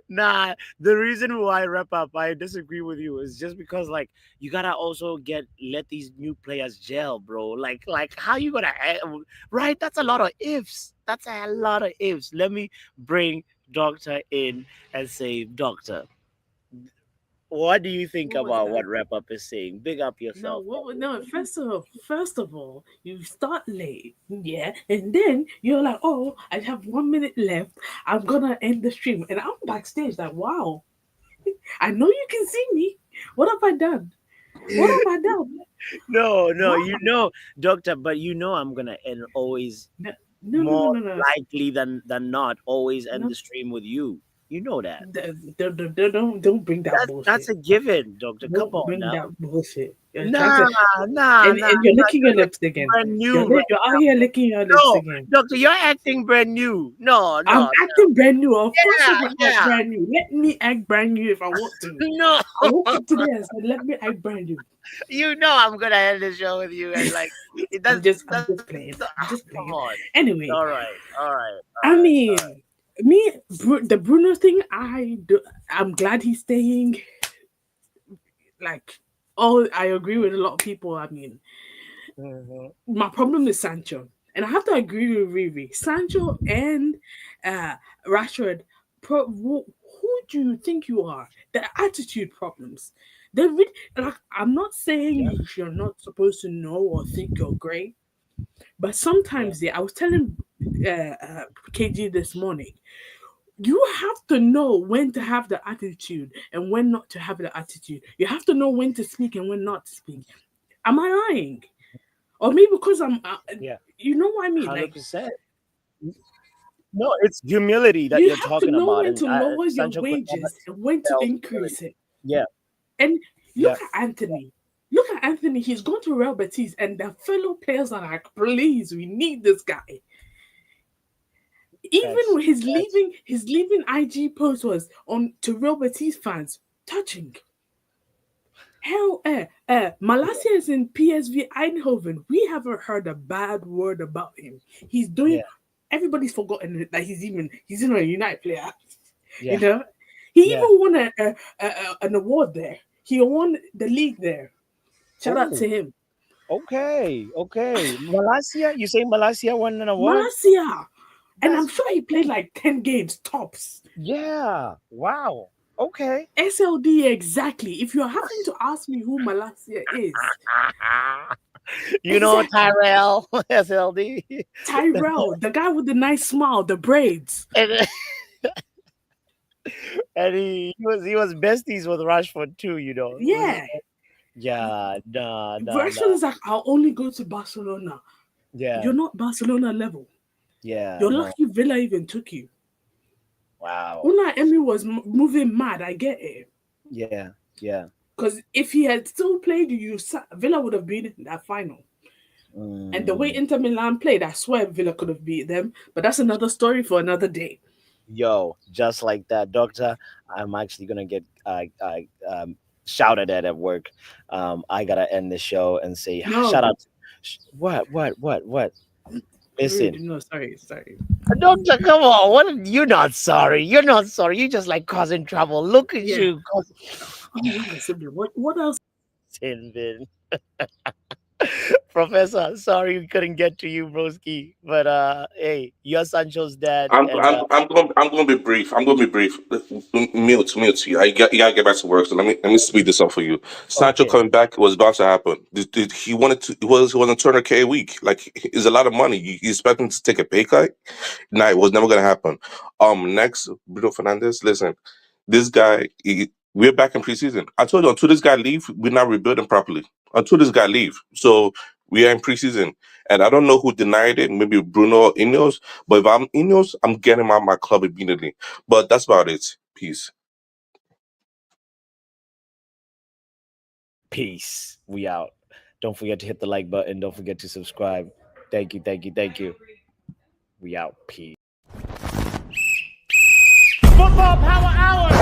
Nah, the reason why I wrap up, I disagree with you, is just because like you gotta also let these new players gel, bro. Like how you gonna right? That's a lot of ifs. That's a lot of ifs. Let me bring Doctor in and say, Doctor, what do you think What was about what that? wrap up is saying? Big up No, yourself. no. First of all, you start late, yeah, and then you're like, "Oh, I have 1 minute left. I'm gonna end the stream," and I'm backstage like, "Wow, I know you can see me. What have I done? What have I done? No, What? Doctor, but I'm gonna end always No, more no. likely than not always end No, the stream with you. You know that. don't bring that That's bullshit. a given, Doctor. Come Don't on bring now. that bullshit. You're trying Nah, to, nah, nah, and you're nah. licking your You're lips acting again. brand new right You're out now. here licking your lips No, again. Doctor, you're acting brand new. No, I'm no, acting brand new. Of course, yeah, I'm gonna act yeah. brand new. Let me act brand new if I want to. No, I woke up today and said, "Let me act brand new." I'm gonna end the show with you, and like I'm just playing. I'm just come playing. on. Anyway, All right. I mean, the Bruno thing. I'm glad he's staying. Like, I agree with a lot of people. I mean, Mhm. my problem is Sancho, and I have to agree with Rivi. Sancho and uh, Rashford. Who do you think you are? The attitude problems. Like, I'm not saying Yeah, you're not supposed to know or think you're great, but yeah. sometimes, I was telling KG this morning, you have to know when to have the attitude and when not to have the attitude. You have to know when to speak and when not to speak. Am I lying? Or maybe because Yeah, you know what I mean? Like, 100%. No, it's humility that you you're have to talking know about, when and to lower your Sancho could never wages and when to tell increase humility. it. Yeah, And look yeah, at Anthony. Look at Anthony. He's gone to Real Betis, and the fellow players are like, please, we need this guy. Even facts, when his leaving IG post was on to Real Betis fans, touching. Hell, Malasia is in PSV Eindhoven. We haven't heard a bad word about him. He's doing. yeah, Everybody's forgotten that he's in a United player. You yeah, know, he yeah. even won an award there. He won the league there. Shout out Oh, to him, okay. Malaysia, you say Malaysia won an award? Malasia, and I'm That's sure he played like 10 games tops. yeah. Wow. Okay. SLD exactly. If you're having to ask me who Malasia is, exactly. Tyrell SLD. Tyrell, the guy with the nice smile, the braids. and and he was besties with Rashford too. Yeah. Yeah. Rashford is like, I'll only go to Barcelona. Yeah. You're not Barcelona level. Yeah. You're No. lucky Villa even took you. Wow. Una Emery was moving mad. I get it. Yeah. Yeah. Because if he had still played you, Villa would have been in that final. And the way Mm. Inter Milan played, I swear Villa could have beat them. But that's another story for another day. Yo, just like that, Doctor. I'm actually gonna get shouted at work. I gotta end the show and say shout No, out. What? rude. Listen, No, sorry. Doctor, come on. You're not sorry. You're not sorry. You just like causing trouble. Look at Yeah, you, I'm a younger sibling. What else? causing Vin. Professor, sorry we couldn't get to you, broski. But hey, you're Sancho's dad, I'm and I'm I'm going I'm going to be brief. I'm going to be brief. Mute. You gotta get back to work. So let me speed this up for you. Sancho okay, coming back was about to happen. He wanted to. It was a 200K a week. Like it's a lot of money. You expect him to take a pay cut? Nah, it was never gonna happen. Next, Bruno Fernandez. Listen, this guy. We're back in preseason. I told you until this guy leave, we're not rebuilding properly. Until this guy leave, so we are in preseason. And I don't know who denied it. Maybe Bruno or Ineos. But if I'm Ineos, I'm getting him out of my club immediately. But that's about it. Peace. Peace. We out. Don't forget to hit the like button. Don't forget to subscribe. Thank you. Thank you. Thank you. We out. Peace. Football Power Hour.